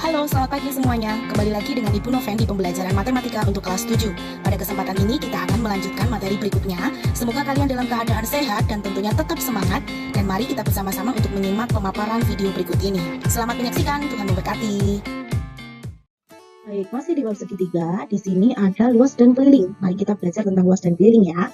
Halo, selamat pagi semuanya. Kembali lagi dengan Ibu Noven di pembelajaran matematika untuk kelas 7. Pada kesempatan ini kita akan melanjutkan materi berikutnya. Semoga kalian dalam keadaan sehat dan tentunya tetap semangat. Dan mari kita bersama-sama untuk menyimak pemaparan video berikut ini. Selamat menyaksikan, Tuhan memberkati. Baik, masih di bab segitiga. Di sini ada luas dan keliling. Mari kita belajar tentang luas dan keliling ya.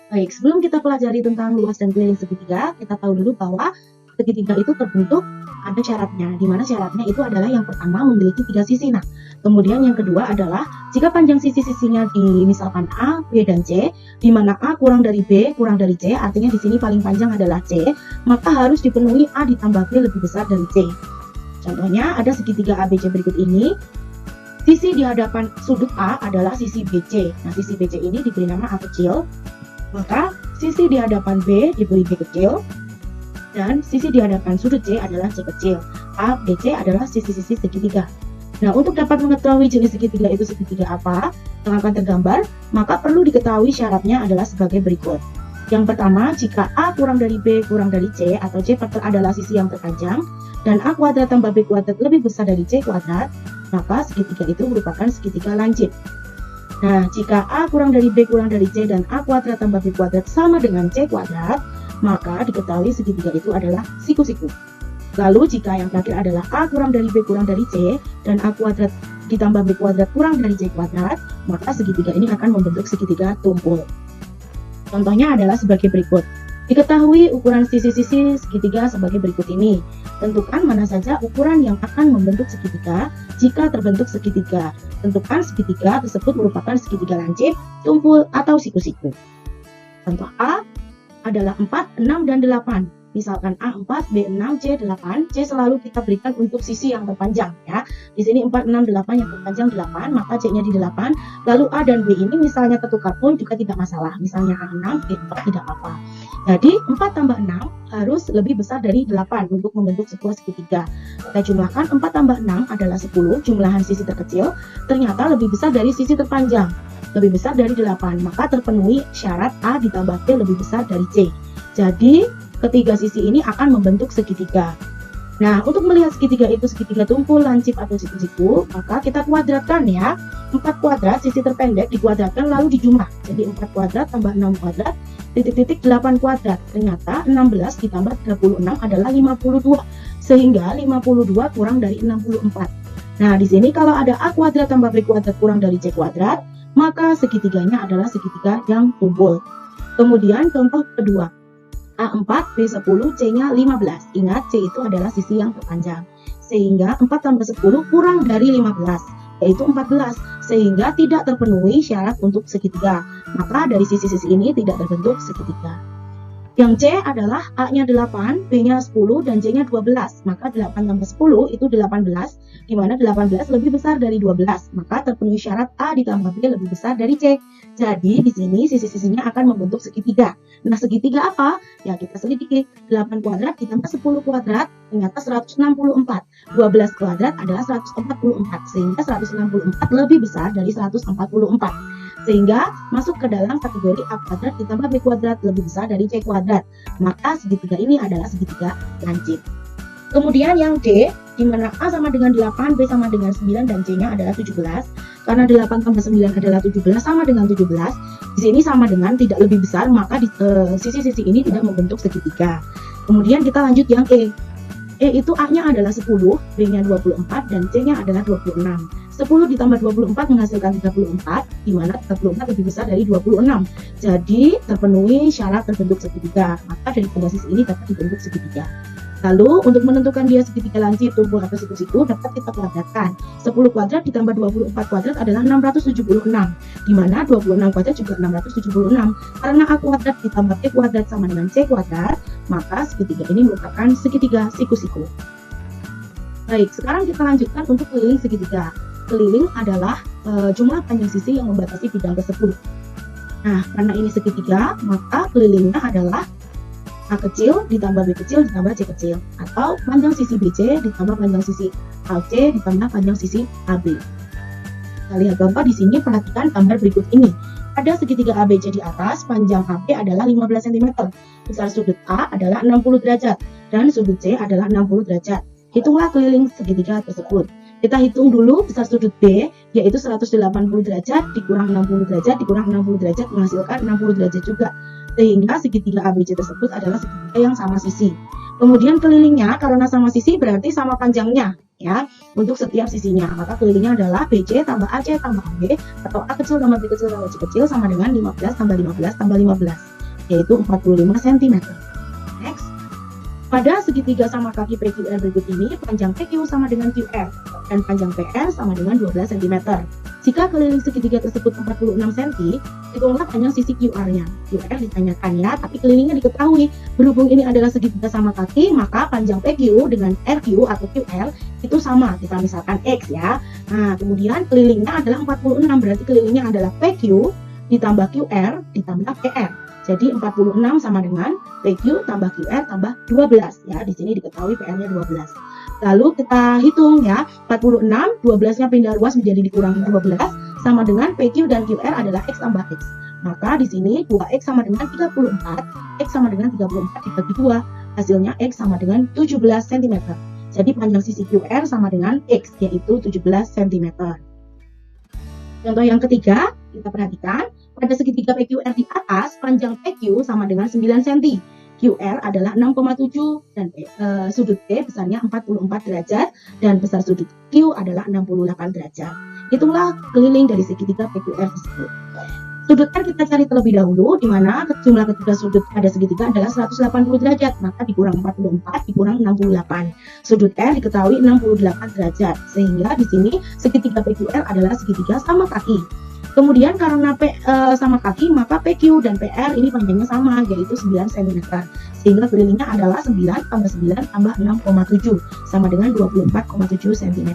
Baik, sebelum kita pelajari tentang luas dan keliling segitiga, kita tahu dulu bahwa segitiga itu terbentuk ada syaratnya, di mana syaratnya itu adalah yang pertama memiliki 3 sisi. Nah, kemudian yang kedua adalah jika panjang sisi-sisinya di misalkan A, B, dan C, di mana A kurang dari B, kurang dari C, artinya di sini paling panjang adalah C, maka harus dipenuhi A ditambah B lebih besar dari C. Contohnya ada segitiga ABC berikut ini. Sisi di hadapan sudut A adalah sisi BC. Nah, sisi BC ini diberi nama A kecil, maka sisi di hadapan B diberi B kecil, dan sisi di hadapan sudut C adalah C kecil. A, B, C adalah sisi-sisi segitiga. Nah, untuk dapat mengetahui jenis segitiga itu segitiga apa yang akan tergambar, maka perlu diketahui syaratnya adalah sebagai berikut. Yang pertama, jika A kurang dari B kurang dari C, atau C adalah sisi yang terpanjang, dan A kuadrat tambah B kuadrat lebih besar dari C kuadrat, maka segitiga itu merupakan segitiga lancip. Nah, jika A kurang dari B kurang dari C dan A kuadrat tambah B kuadrat sama dengan C kuadrat, maka diketahui segitiga itu adalah siku-siku. Lalu jika yang terakhir adalah A kurang dari B kurang dari C dan A kuadrat ditambah B kuadrat kurang dari C kuadrat, maka segitiga ini akan membentuk segitiga tumpul. Contohnya adalah sebagai berikut. Diketahui ukuran sisi-sisi segitiga sebagai berikut ini. Tentukan mana saja ukuran yang akan membentuk segitiga jika terbentuk segitiga. Tentukan segitiga tersebut merupakan segitiga lancip, tumpul, atau siku-siku. Contoh A adalah 4, 6, dan 8. Misalkan A 4, B 6, C 8. C selalu kita berikan untuk sisi yang terpanjang ya. Di sini 4, 6, 8 yang terpanjang 8, maka C-nya di 8. Lalu A dan B ini misalnya ketukar pun juga tidak masalah. Misalnya A 6, B 4 tidak apa. Jadi 4 tambah 6 harus lebih besar dari 8 untuk membentuk sebuah segitiga. Kita jumlahkan 4 tambah 6 adalah 10, jumlahan sisi terkecil ternyata lebih besar dari sisi terpanjang. Lebih besar dari 8, maka terpenuhi syarat A ditambah B lebih besar dari C. Jadi, ketiga sisi ini akan membentuk segitiga. Nah, untuk melihat segitiga itu segitiga tumpul, lancip, atau siku-siku, maka kita kuadratkan ya. 4 kuadrat, sisi terpendek dikuadratkan lalu dijumlah. Jadi 4 kuadrat tambah 6 kuadrat, titik-titik 8 kuadrat. Ternyata 16 ditambah 36 adalah 52. Sehingga 52 kurang dari 64. Nah, di sini kalau ada A kuadrat tambah B kuadrat kurang dari C kuadrat, maka segitiganya adalah segitiga yang tumpul. Kemudian contoh kedua, A4, B10, C-nya 15. Ingat, C itu adalah sisi yang terpanjang. Sehingga 4 tambah 10 kurang dari 15, yaitu 14. Sehingga tidak terpenuhi syarat untuk segitiga. Maka dari sisi-sisi ini tidak terbentuk segitiga. Yang C adalah A-nya 8, B-nya 10, dan C-nya 12. Maka 8 tambah 10 itu 18, di mana 18 lebih besar dari 12. Maka terpenuhi syarat A ditambah B lebih besar dari C. Jadi di sini sisi-sisinya akan membentuk segitiga. Nah, segitiga apa? Ya, kita selidiki. 8 kuadrat ditambah 10 kuadrat, ternyata 164. 12 kuadrat adalah 144, sehingga 164 lebih besar dari 144. Sehingga masuk ke dalam kategori A kuadrat ditambah B kuadrat lebih besar dari C kuadrat. Maka segitiga ini adalah segitiga lancip. Kemudian yang D, di mana A sama dengan 8, B sama dengan 9, dan C-nya adalah 17. Karena 8 tambah 9 adalah 17 sama dengan 17. Di sini sama dengan tidak lebih besar, maka di sisi-sisi ini tidak membentuk segitiga. Kemudian kita lanjut yang E. E itu A-nya adalah 10, B-nya 24, dan C-nya adalah 26. 10 ditambah 24 menghasilkan 34, di mana 34 lebih besar dari 26. Jadi terpenuhi syarat terbentuk segitiga. Maka dari kedua sisi ini dapat dibentuk segitiga. Lalu untuk menentukan dia segitiga lancip, tumpul, atau siku-siku dapat kita kuadratkan. 10 kuadrat ditambah 24 kuadrat adalah 676, di mana 26 kuadrat juga 676. Karena A kuadrat ditambah B kuadrat sama dengan C kuadrat, maka segitiga ini merupakan segitiga siku-siku. Baik, sekarang kita lanjutkan untuk keliling segitiga. Keliling adalah jumlah panjang sisi yang membatasi bidang tersebut. Nah, karena ini segitiga, maka kelilingnya adalah A kecil ditambah B kecil ditambah C kecil, atau panjang sisi BC ditambah panjang sisi AC ditambah panjang sisi AB. Kita lihat gambar di sini, perhatikan gambar berikut ini. Ada segitiga ABC di atas, panjang AB adalah 15 cm. Besar sudut A adalah 60 derajat dan sudut C adalah 60 derajat. Hitunglah keliling segitiga tersebut. Kita hitung dulu besar sudut B, yaitu 180 derajat dikurang 60 derajat dikurang 60 derajat menghasilkan 60 derajat juga. Sehingga segitiga ABC tersebut adalah segitiga yang sama sisi. Kemudian kelilingnya karena sama sisi berarti sama panjangnya ya untuk setiap sisinya. Maka kelilingnya adalah BC tambah AC tambah AB atau A kecil tambah B kecil tambah C kecil sama dengan 15 tambah 15 tambah 15, yaitu 45 cm. Next. Pada segitiga sama kaki PQR berikut ini, panjang PQ sama dengan QR dan panjang PR sama dengan 12 cm. Jika keliling segitiga tersebut 46 cm, hitunglah panjang sisi QR-nya. QR ditanyakan ya, tapi kelilingnya diketahui. Berhubung ini adalah segitiga sama kaki, maka panjang PQ dengan RQ atau QR itu sama. Kita misalkan X ya. Nah, kemudian kelilingnya adalah 46, berarti kelilingnya adalah PQ ditambah QR ditambah PR. Jadi 46 sama dengan PQ tambah QR tambah 12 ya. Di sini diketahui PR-nya 12. Lalu kita hitung ya, 46, 12-nya pindah ruas menjadi dikurangi 12 sama dengan PQ dan QR adalah X tambah X. Maka di sini 2X sama dengan 34, X sama dengan 34 dibagi 2. Hasilnya X sama dengan 17 cm. Jadi panjang sisi QR sama dengan X, yaitu 17 cm. Contoh yang ketiga, kita perhatikan. Pada segitiga PQR di atas, panjang PQ sama dengan 9 cm. QR adalah 6,7 dan sudut P besarnya 44 derajat dan besar sudut Q adalah 68 derajat. Hitunglah keliling dari segitiga PQR tersebut. Sudut R kita cari terlebih dahulu, di mana jumlah ketiga sudut pada segitiga adalah 180 derajat, maka dikurang 44 dikurang 68. Sudut R diketahui 68 derajat, sehingga di sini segitiga PQR adalah segitiga sama kaki. Kemudian karena P sama kaki, maka PQ dan PR ini panjangnya sama, yaitu 9 cm. Sehingga kelilingnya adalah 9 tambah 9 tambah 6,7 sama dengan 24,7 cm.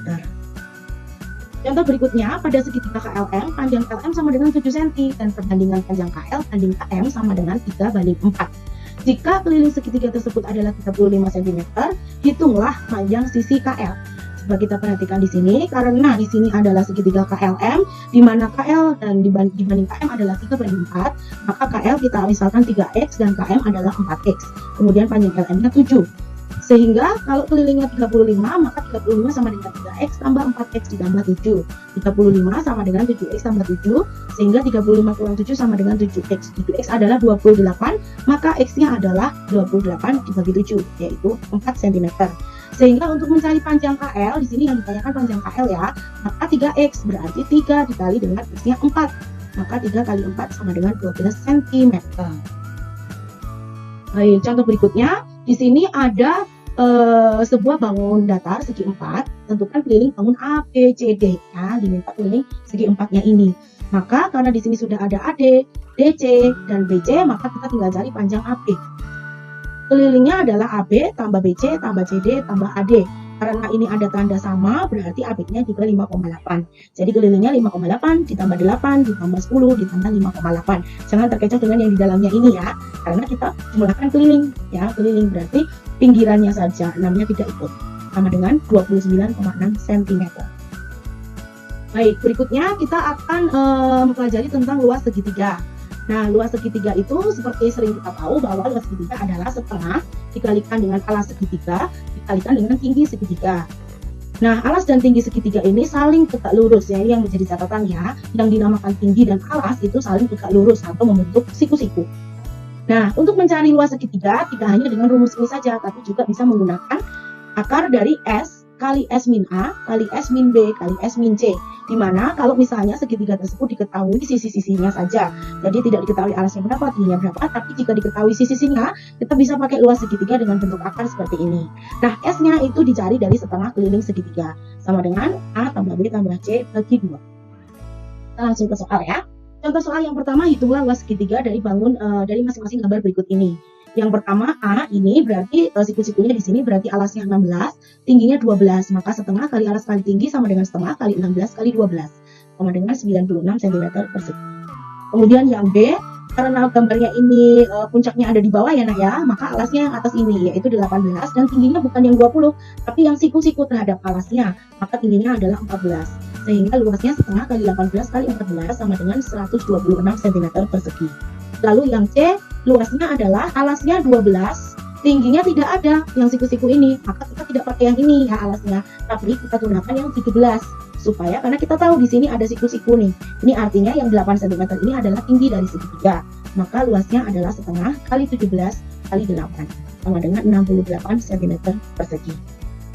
Contoh berikutnya, pada segitiga KLM, panjang LM sama dengan 7 cm dan perbandingan panjang KL banding KM sama dengan 3:4. Jika keliling segitiga tersebut adalah 35 cm, hitunglah panjang sisi KL. Coba kita perhatikan di sini, karena di sini adalah segitiga KLM, di mana KL dan dibanding KM adalah 3:4, maka KL kita misalkan 3X dan KM adalah 4X. Kemudian panjang LM-nya 7. Sehingga kalau kelilingnya 35, maka 35 sama dengan 3X tambah 4X ditambah 7. 35 sama dengan 7X tambah 7, sehingga 35 kurang 7 sama dengan 7X. 7X adalah 28, maka X-nya adalah 28 dibagi 7, yaitu 4 cm. Sehingga untuk mencari panjang KL, di sini yang ditanyakan panjang KL ya, maka 3X berarti 3 dikali dengan X-nya 4. Maka 3 kali 4 sama dengan 12 cm. Baik, contoh berikutnya, di sini ada sebuah bangun datar segi 4, tentukan keliling bangun A, B, C, D. Ya, diminta keliling segi 4-nya ini. Maka karena di sini sudah ada AD, DC, dan BC, maka kita tinggal cari panjang AB. Kelilingnya adalah AB tambah BC tambah CD tambah AD. Karena ini ada tanda sama, berarti AB-nya juga 5,8. Jadi kelilingnya 5,8 ditambah 8 ditambah 10 ditambah 5,8. Jangan terkecoh dengan yang di dalamnya ini ya, karena kita jumlahkan keliling. Ya, keliling berarti pinggirannya saja, 6-nya tidak ikut. Sama dengan 29,6 cm. Baik, berikutnya kita akan mempelajari tentang luas segitiga. Nah, luas segitiga itu seperti sering kita tahu bahwa luas segitiga adalah setengah dikalikan dengan alas segitiga dikalikan dengan tinggi segitiga. Nah, alas dan tinggi segitiga ini saling tegak lurus ya, ini yang menjadi catatan ya. Yang dinamakan tinggi dan alas itu saling tegak lurus atau membentuk siku-siku. Nah, untuk mencari luas segitiga tidak hanya dengan rumus ini saja, tapi juga bisa menggunakan akar dari S kali S min A kali S min B kali S min C. Dimana kalau misalnya segitiga tersebut diketahui sisi-sisinya saja, jadi tidak diketahui alasnya berapa, tingginya berapa, tapi jika diketahui sisi-sisinya, kita bisa pakai luas segitiga dengan bentuk akar seperti ini. Nah, S-nya itu dicari dari setengah keliling segitiga, sama dengan A tambah B tambah C bagi 2. Kita langsung ke soal ya. Contoh soal yang pertama, hitunglah luas segitiga dari dari masing-masing gambar berikut ini. Yang pertama A ini berarti siku-sikunya di sini berarti alasnya 16, tingginya 12, maka setengah kali alas kali tinggi sama dengan setengah kali 16 kali 12, sama dengan 96 cm persegi. Kemudian yang B, karena gambarnya ini puncaknya ada di bawah ya nak ya, maka alasnya yang atas ini yaitu 18 dan tingginya bukan yang 20, tapi yang siku-siku terhadap alasnya, maka tingginya adalah 14. Sehingga luasnya setengah kali 18 kali 14 sama dengan 126 cm persegi. Lalu yang C, luasnya adalah alasnya 12, tingginya tidak ada yang siku-siku ini, maka kita tidak pakai yang ini ya alasnya, tapi kita gunakan yang 17 supaya karena kita tahu di sini ada siku-siku nih. Ini artinya yang 8 cm ini adalah tinggi dari segitiga. Maka luasnya adalah setengah kali 17 kali 8 sama dengan 68 cm persegi.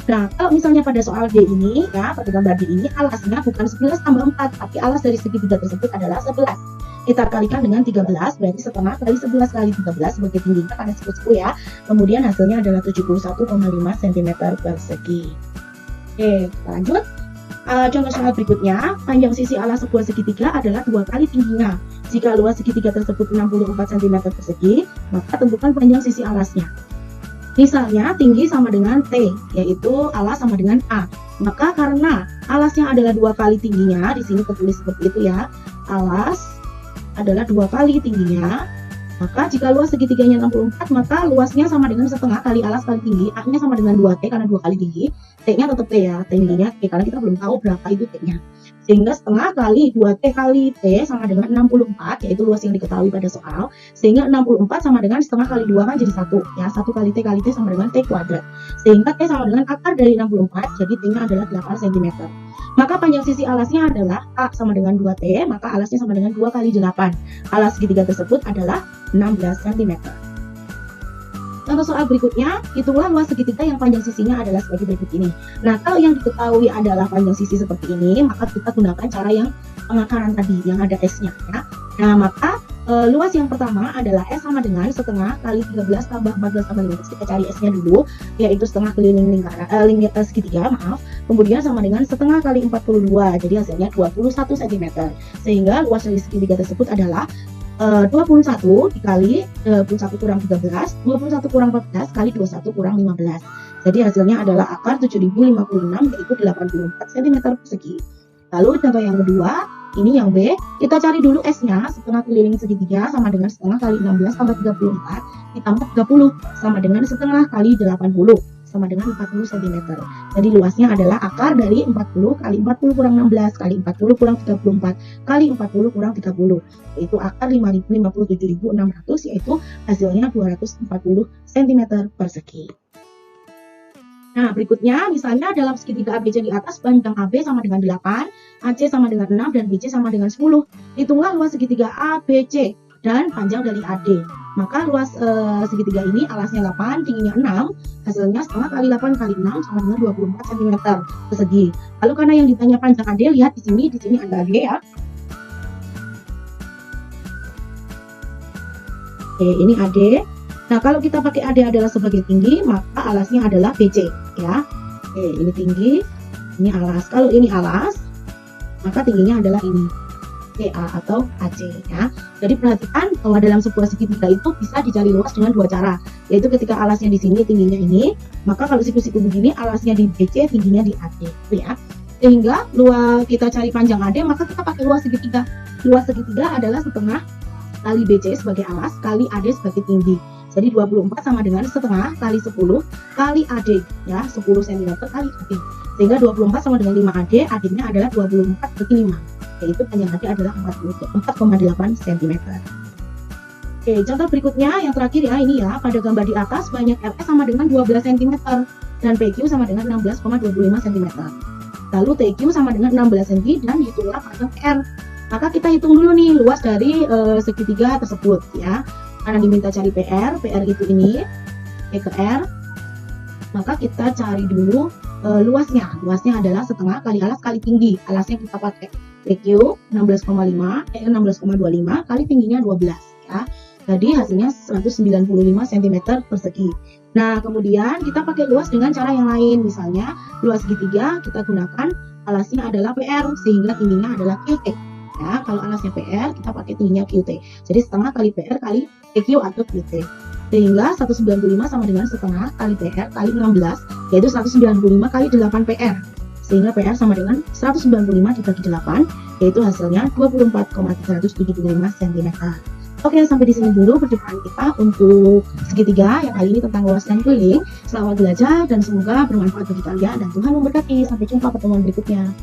Nah, kalau misalnya pada soal D ini ya, pada gambar D ini alasnya bukan 11 tambah 4, tapi alas dari segitiga tersebut adalah 11. Kita kalikan dengan 13, berarti setengah kali 11 kali 13 sebagai tingginya karena siku-siku ya. Kemudian hasilnya adalah 71,5 cm persegi. Oke, kita lanjut. Contoh soal berikutnya, panjang sisi alas sebuah segitiga adalah 2 kali tingginya. Jika luas segitiga tersebut 64 cm persegi, maka tentukan panjang sisi alasnya. Misalnya tinggi sama dengan T, yaitu alas sama dengan A. Maka karena alasnya adalah 2 kali tingginya, di sini tertulis seperti itu ya. Alas adalah 2 kali tingginya. Maka jika luas segitiganya 64, maka luasnya sama dengan setengah kali alas kali tinggi. A-nya sama dengan 2T karena 2 kali tinggi. T-nya tetap T ya, tingginya T karena kita belum tahu berapa itu T-nya. Sehingga setengah kali 2T kali T sama dengan 64, yaitu luas yang diketahui pada soal. Sehingga 64 sama dengan setengah kali 2 kan jadi 1. Ya, 1 kali T sama dengan T kuadrat. Sehingga T sama dengan akar dari 64, jadi T-nya adalah 8 cm. Maka panjang sisi alasnya adalah A sama dengan 2T, maka alasnya sama dengan 2 kali 8. Alas segitiga tersebut adalah 16 cm. Contoh soal berikutnya, hitunglah luas segitiga yang panjang sisinya adalah sebagai berikut ini. Nah, kalau yang diketahui adalah panjang sisi seperti ini, maka kita gunakan cara yang pengakaran tadi, yang ada S-nya ya. Nah, maka luas yang pertama adalah S sama dengan setengah kali 13 tambah 14 tambah 15. Kita cari S-nya dulu, yaitu setengah keliling lingkaran, segitiga, maaf. Kemudian sama dengan setengah kali 42, jadi hasilnya 21 cm. Sehingga luas dari segitiga tersebut adalah 21 dikali 21 kurang 13, 21 kurang 14 kali 21 kurang 15. Jadi hasilnya adalah akar 7056, yaitu 84 cm persegi. Lalu contoh yang kedua, ini yang B, kita cari dulu S-nya, setengah keliling segitiga sama dengan setengah kali 16 tambah 34 ditambah 30 sama dengan setengah kali 80 sama dengan 40 cm. Jadi luasnya adalah akar dari 40 kali 40 kurang 16 kali 40 kurang 34 kali 40 kurang 30, yaitu akar 57.600, yaitu hasilnya 240 cm persegi. Nah, berikutnya misalnya dalam segitiga ABC di atas panjang AB sama dengan 8, AC sama dengan 6, dan BC sama dengan 10. Hitunglah luas segitiga ABC dan panjang dari AD. Maka luas segitiga ini alasnya 8, tingginya 6, hasilnya setengah kali 8 kali 6 sama dengan 24 cm persegi. Lalu karena yang ditanya panjang AD, lihat di sini ada AD ya. Oke, ini AD. Nah, kalau kita pakai AD adalah sebagai tinggi, maka alasnya adalah BC ya. Oke, ini tinggi, ini alas. Kalau ini alas, maka tingginya adalah ini, CA atau AC ya. Jadi perhatikan bahwa dalam sebuah segitiga itu bisa dicari luas dengan dua cara, yaitu ketika alasnya di sini, tingginya ini, maka kalau siku-siku begini alasnya di BC, tingginya di AC ya. Sehingga luas kita cari panjang AD, maka kita pakai luas segitiga. Luas segitiga adalah setengah kali BC sebagai alas kali AD sebagai tinggi. Jadi 24 sama dengan setengah kali 10 kali AD ya, 10 cm kali AD. Sehingga 24 sama dengan 5 AD, AD-nya adalah 24 bagi 5. Yaitu panjang AD adalah 4,8 cm. Oke, contoh berikutnya yang terakhir ya, ini ya, pada gambar di atas banyak RS sama dengan 12 cm dan PQ sama dengan 16,25 cm. Lalu TQ sama dengan 16 cm dan hitunglah panjang PR. Maka kita hitung dulu nih luas dari segitiga tersebut ya. Karena diminta cari PR itu ini, P ke R, maka kita cari dulu luasnya. Luasnya adalah setengah kali alas kali tinggi. Alasnya kita pakai PQ 16,25 kali tingginya 12 ya. Jadi hasilnya 195 cm persegi. Nah, kemudian kita pakai luas dengan cara yang lain. Misalnya luas segitiga kita gunakan alasnya adalah PR sehingga tingginya adalah QT. Ya, kalau alasnya PR kita pakai tingginya QT. Jadi setengah kali PR kali PQ atau QT. Sehingga 195 sama dengan setengah kali PR kali 16, yaitu 195 kali 8 PR. Sehingga PR sama dengan 195 dibagi 8, yaitu hasilnya 24,375 cm. Oke, sampai di sini dulu perjumpaan kita untuk segitiga yang kali ini tentang luas dan keliling. Selamat belajar dan semoga bermanfaat bagi kalian dan Tuhan memberkati. Sampai jumpa pertemuan berikutnya.